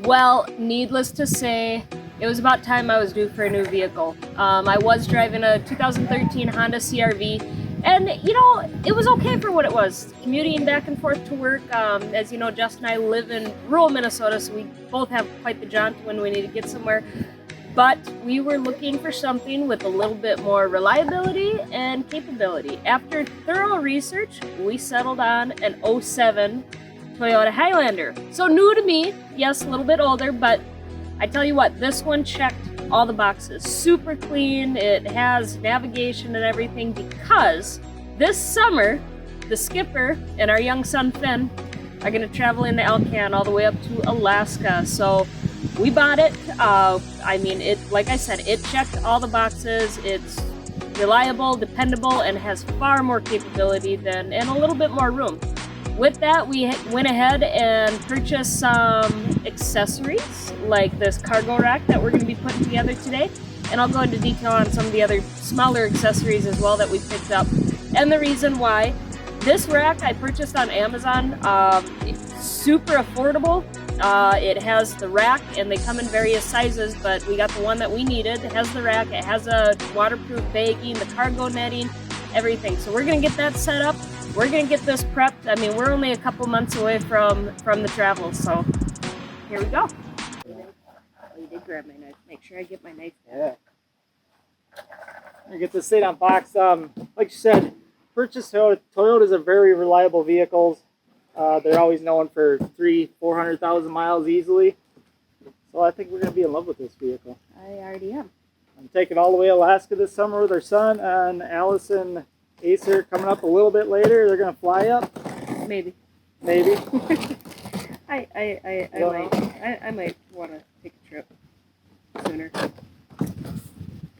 Well, needless to say, it was about time I was due for a new vehicle. I was driving a 2013 Honda CR-V, and you know, it was okay for what it was. Commuting back and forth to work. As you know, Jess and I live in rural Minnesota, so we both have quite the jaunt when we need to get somewhere. But we were looking for something with a little bit more reliability and capability. After thorough research, we settled on an 07 Toyota Highlander. So new to me, yes, a little bit older, but I tell you what, this one checked all the boxes. Super clean, it has navigation and everything, because this summer, the skipper and our young son Finn are gonna travel into Alcan all the way up to Alaska. So we bought it. I mean, like I said, it checked all the boxes. It's reliable, dependable, and has far more capability and a little bit more room. With that, we went ahead and purchased some accessories, like this cargo rack that we're going to be putting together today. And I'll go into detail on some of the other smaller accessories as well that we picked up. And the reason why. This rack I purchased on Amazon. It's super affordable. It has the rack, and they come in various sizes, but we got the one that we needed. It has the rack, it has a waterproof bagging, the cargo netting, everything. So we're going to get that set up. We're going to get this prepped. I mean, we're only a couple months away from the travel, so here we go. Oh, you did grab my knife. Make sure I get my knife back. Yeah. I get this thing on box. Like you said, purchase Toyotas are very reliable vehicles. They're always known for 400,000 miles easily. So I think we're going to be in love with this vehicle. I already am. I'm taking all the way to Alaska this summer with our son, and Alice and Acer coming up a little bit later. They're going to fly up. Maybe. Maybe. I might want to take a trip sooner.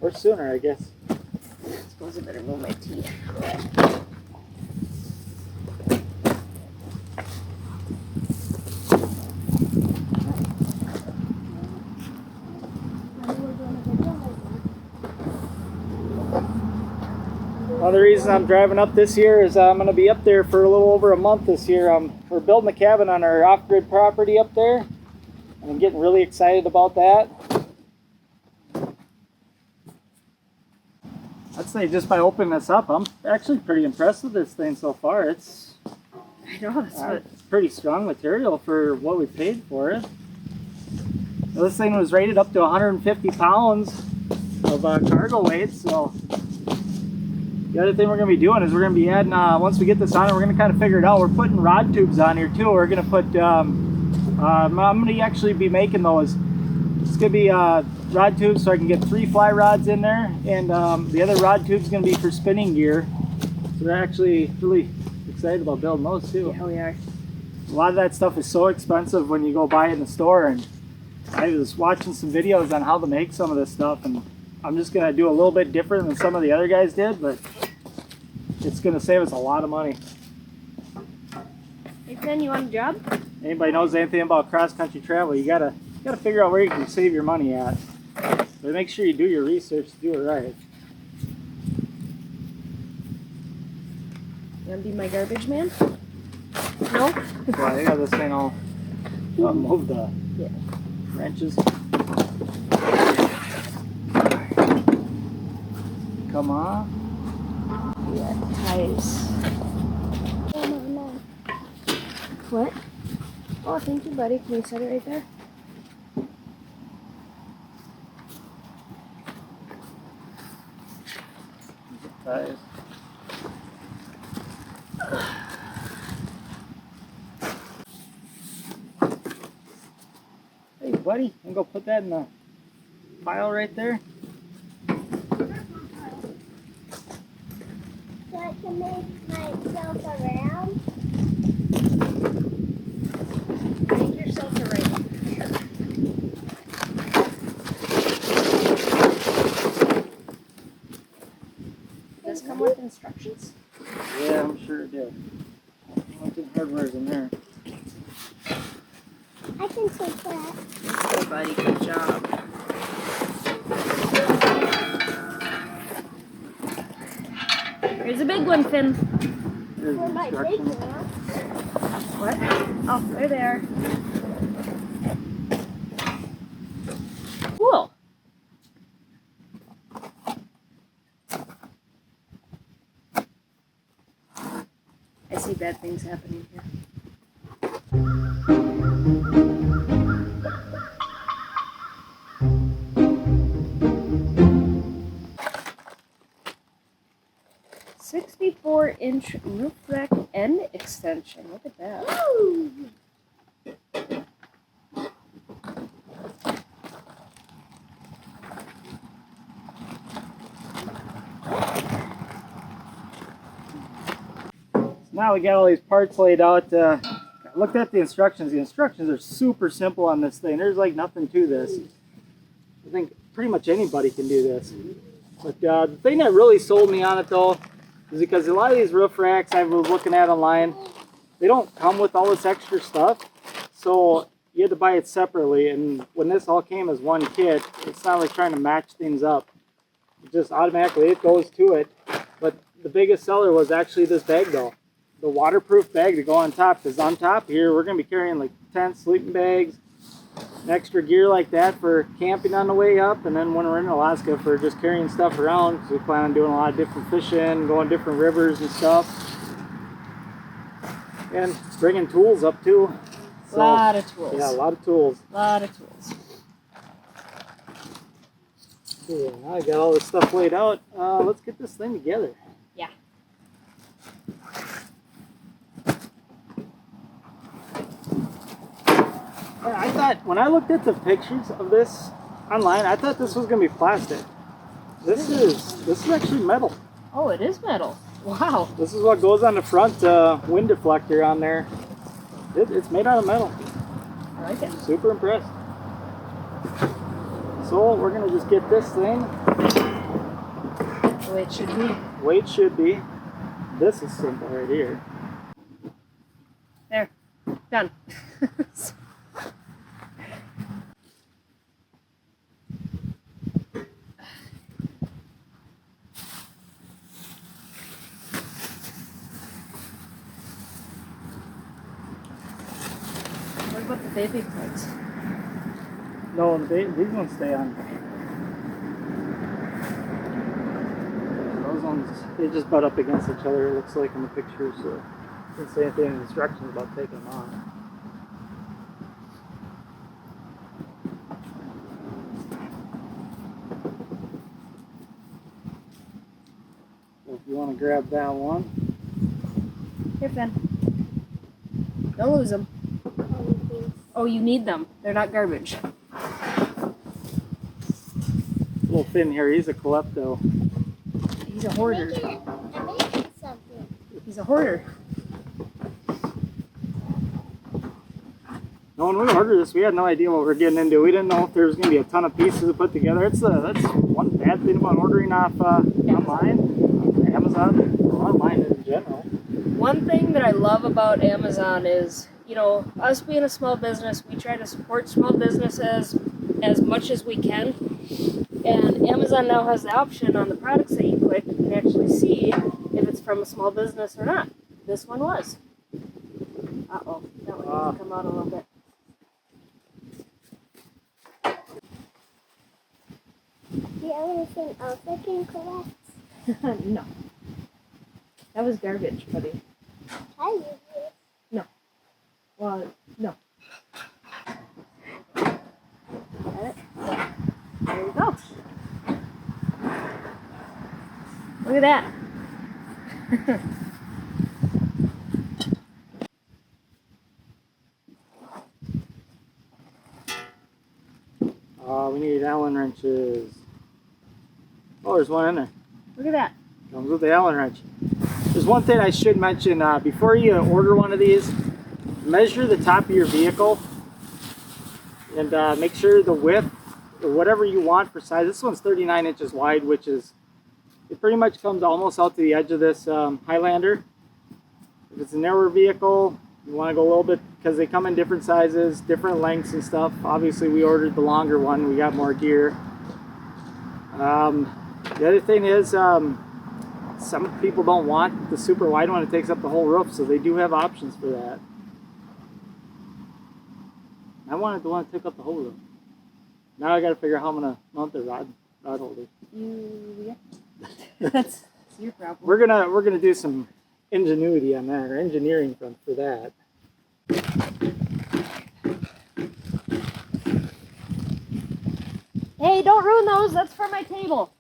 Or sooner, I guess. I suppose I better move my teeth. One of the reasons I'm driving up this year is I'm going to be up there for a little over a month this year. We're building a cabin on our off-grid property up there, and I'm getting really excited about that. I'd say just by opening this up, I'm actually pretty impressed with this thing so far. It's pretty strong material for what we paid for it. Now, this thing was rated up to 150 pounds of cargo weight, so the other thing we're going to be doing is we're going to be adding, once we get this on, we're going to kind of figure it out. We're putting rod tubes on here too. We're going to put, I'm going to actually be making those. It's going to be rod tubes so I can get 3 fly rods in there, and the other rod tube is going to be for spinning gear. So we're actually really excited about building those too. Yeah, we are. A lot of that stuff is so expensive when you go buy it in the store, and I was watching some videos on how to make some of this stuff, and I'm just going to do a little bit different than some of the other guys did, but it's going to save us a lot of money. Hey, Finn, you want a job? Anybody knows anything about cross-country travel, you gotta figure out where you can save your money at. But make sure you do your research to do it right. You want to be my garbage man? No? So I got this thing all move the wrenches. Come on. Yeah, ties. What? Oh, thank you, buddy. Can you set it right there? Ties. Hey, buddy, you can go put that in the pile right there. So I can make myself around. Make yourself a right. Does this come with instructions? Yeah, I'm sure it did. Nothing hardware's in there. I can take that. Good, buddy. Good job. Here's a big one, Finn. There's For the my big instructions. one. What? Oh, there they are. Cool. I see bad things happening here. "64-inch roof rack end extension." Look at that. Woo! Now we got all these parts laid out. I looked at the instructions. The instructions are super simple on this thing. There's like nothing to this. I think pretty much anybody can do this. But the thing that really sold me on it though is because a lot of these roof racks I was looking at online, they don't come with all this extra stuff. So you had to buy it separately. And when this all came as one kit, it's not like trying to match things up. It just automatically, it goes to it. But the biggest seller was actually this bag though. The waterproof bag to go on top, because on top here we're going to be carrying like tents, sleeping bags, and extra gear like that for camping on the way up, and then when we're in Alaska for just carrying stuff around, because we plan on doing a lot of different fishing, going different rivers and stuff, and bringing tools up too. A lot of tools. Yeah, a lot of tools. A lot of tools. Yeah, now I got all this stuff laid out. Let's get this thing together. Yeah. I thought, when I looked at the pictures of this online, I thought this was going to be plastic. This is actually metal. Oh, it is metal. Wow. This is what goes on the front wind deflector on there. It's made out of metal. I like it. Super impressed. So we're going to just get this thing The way it should be. the way it should be. This is simple right here. There. Done. What about the baby parts? No, these ones stay on. Those ones, they just butt up against each other, it looks like in the picture, so it doesn't say anything in the instructions about taking them off. So if you want to grab that one. Here, Finn. Don't lose them. Oh, you need them. They're not garbage. Little Finn here, he's a klepto. He's a hoarder. I'm making something. He's a hoarder. No, when we ordered this, we had no idea what we were getting into. We didn't know if there was going to be a ton of pieces to put together. That's one bad thing about ordering off online, Amazon, or online in general. One thing that I love about Amazon is, you know, us being a small business, we try to support small businesses as much as we can. And Amazon now has the option on the products that you click, you can actually see if it's from a small business or not. This one was. Uh-oh, that one needs to come out a little bit. Do you have anything else I can collect? No. That was garbage, buddy. I use it. Well, no. Got it? There you go. Look at that. We need Allen wrenches. Oh, there's one in there. Look at that. Comes with the Allen wrench. There's one thing I should mention before you order one of these. Measure the top of your vehicle and make sure the width or whatever you want for size. This one's 39 inches wide, which is, it pretty much comes almost out to the edge of this Highlander. If it's a narrower vehicle, you want to go a little bit, because they come in different sizes, different lengths and stuff. Obviously we ordered the longer one, we got more gear. The other thing is, some people don't want the super wide one, it takes up the whole roof, so they do have options for that. I wanted the one that took up the whole roof. Now I got to figure out how I'm gonna mount the rod holder. Yeah. That's your problem. We're gonna do some ingenuity on that, or engineering for that. Hey, don't ruin those. That's for my table.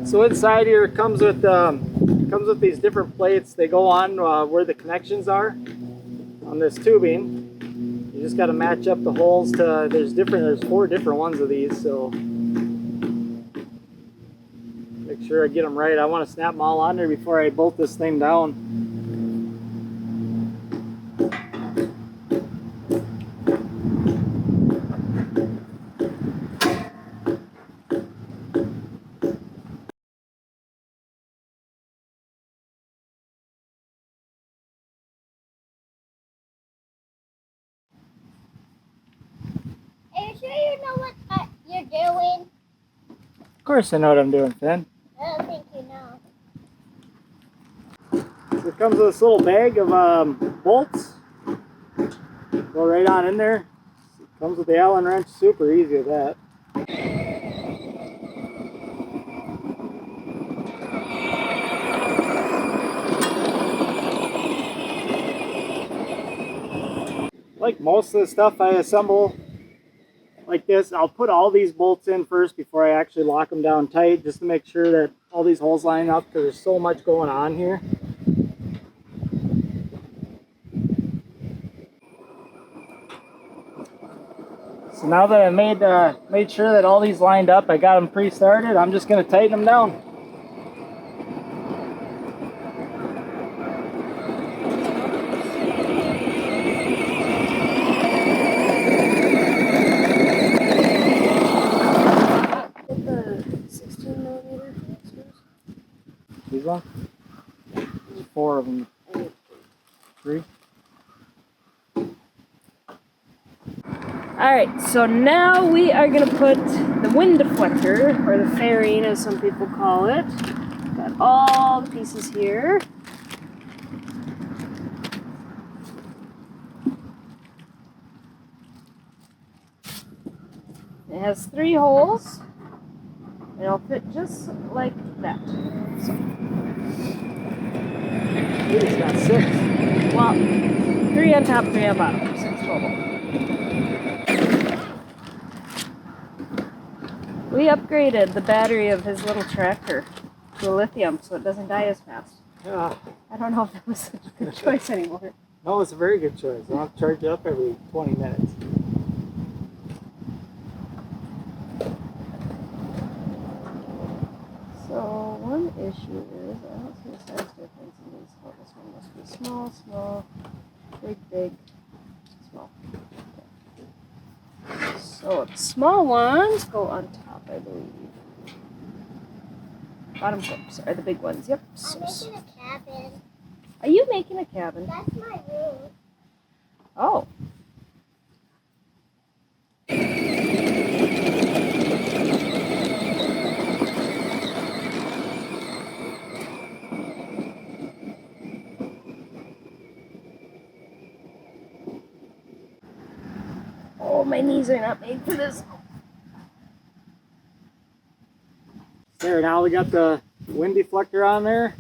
So inside here it comes with these different plates. They go on where the connections are on this tubing. You just got to match up the holes to. There's 4 different ones of these, so make sure I get them right. I want to snap them all on there before I bolt this thing down. Are you sure you know what you're doing? Of course I know what I'm doing, Finn. I don't think you know. So it comes with this little bag of bolts. Go right on in there. Comes with the Allen wrench, super easy with that. Like most of the stuff I assemble like this, I'll put all these bolts in first before I actually lock them down tight, just to make sure that all these holes line up, because there's so much going on here. So now that I made sure that all these lined up, I got them pre-started, I'm just going to tighten them down. These ones? There's 4 of them. 3. Alright, so now we are going to put the wind deflector, or the fairing as some people call it. Got all the pieces here. It has 3 holes. And it'll fit just like that. So. It's got 6. Well, 3 on top, 3 on bottom. 6 total. We upgraded the battery of his little tractor to a lithium so it doesn't die as fast. Yeah. I don't know if that was such a good choice anymore. No, it's a very good choice. I'll have to charge it up every 20 minutes. So one issue is I don't see a size difference in these. Oh, this one must be small, small, big, big, small. Okay. So the small ones go on top, I believe. Bottom clip, sorry, the big ones. Yep. I'm making a cabin. Are you making a cabin? That's my room. Oh. Oh, my knees are not made for this. There, now we got the wind deflector on there.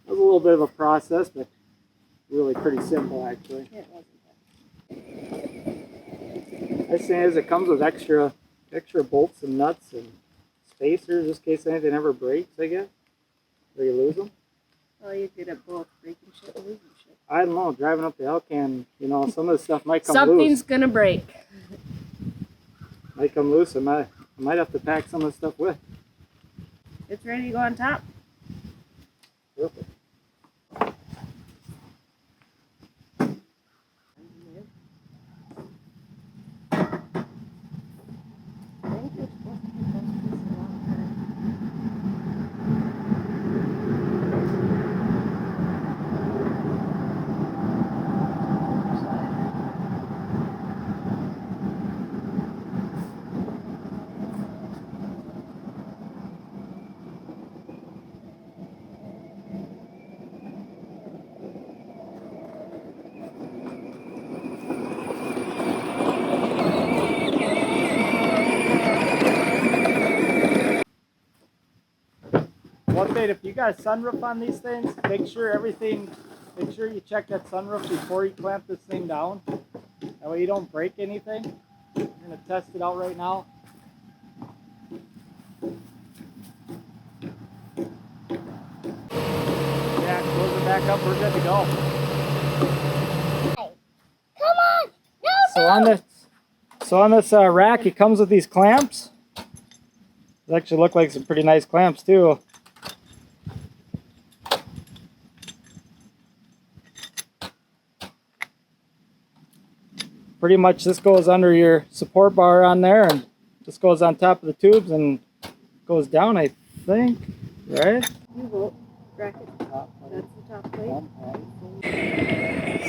That was a little bit of a process, but really pretty simple actually. It wasn't Nice thing is it comes with extra bolts and nuts and spacers just in case anything ever breaks, I guess. Or you lose them. well, you're good at both breaking shit and losing shit. I don't know, driving up the Elcan, you know, some of the stuff might come Something's loose. gonna break. Might come loose. I might have to pack some of the stuff with. It's ready to go on top. Perfect. update, if you got a sunroof on these things, make sure you check that sunroof before you clamp this thing down. That way you don't break anything. We're gonna test it out right now. Yeah, close it back up, we're good to go. Come on! So on this rack, it comes with these clamps. These actually look like some pretty nice clamps too. Pretty much this goes under your support bar on there, and this goes on top of the tubes and goes down, I think, right? You vote. Bracket. That's the top plate.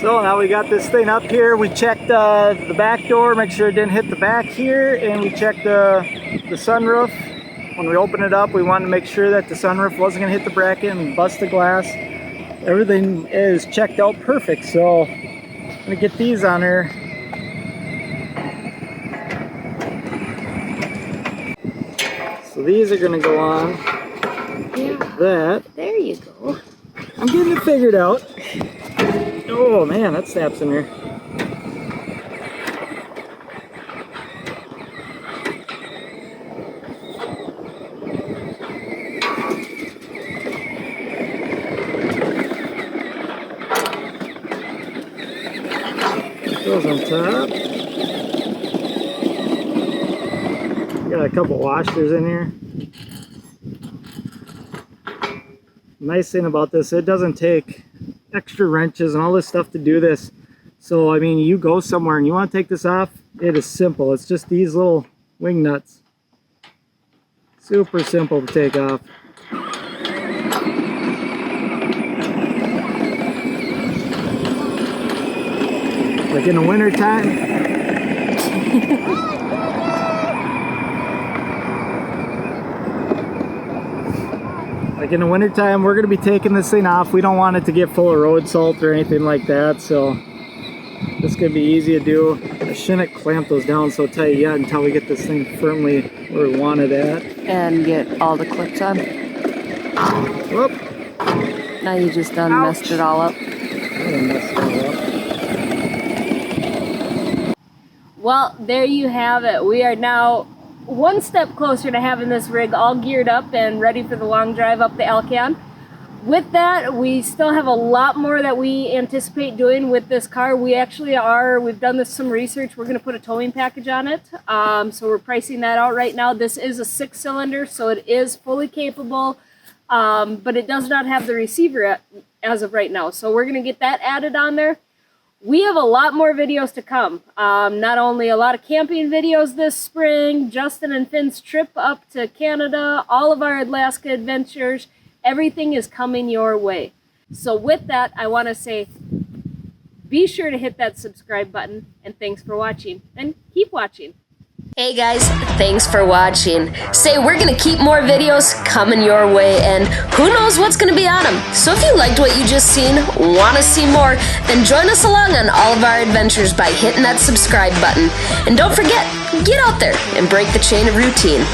So now we got this thing up here. We checked the back door, make sure it didn't hit the back here, and we checked the sunroof. When we opened it up, we wanted to make sure that the sunroof wasn't going to hit the bracket and bust the glass. Everything is checked out perfect, so I'm going to get these on here. So these are going to go on like that. There you go. I'm getting it figured out. Oh man, that snaps in here. Goes on top. Got a couple washers in here. Nice thing about this, it doesn't take extra wrenches and all this stuff to do this. So I mean, you go somewhere and you want to take this off, it is simple. It's just these little wing nuts. Super simple to take off. Like in the winter time. Like in the wintertime, we're going to be taking this thing off. We don't want it to get full of road salt or anything like that, so this is going to be easy to do. I shouldn't clamp those down so tight yet until we get this thing firmly where we want it at. And get all the clips on. Whoop. Now you just done messed it all up. Well, there you have it. We are now one step closer to having this rig all geared up and ready for the long drive up the Alcan. With that, we still have a lot more that we anticipate doing with this car. We've done some research. We're going to put a towing package on it. So we're pricing that out right now. This is a 6-cylinder, so it is fully capable, but it does not have the receiver as of right now. So we're going to get that added on there. We have a lot more videos to come. Not only a lot of camping videos this spring, Justin and Finn's trip up to Canada, all of our Alaska adventures, everything is coming your way. So with that, I want to say, be sure to hit that subscribe button, and thanks for watching, and keep watching. Hey guys, thanks for watching. Say, we're gonna keep more videos coming your way, and who knows what's gonna be on them. So if you liked what you just seen, wanna see more, then join us along on all of our adventures by hitting that subscribe button. And don't forget, get out there and break the chain of routine.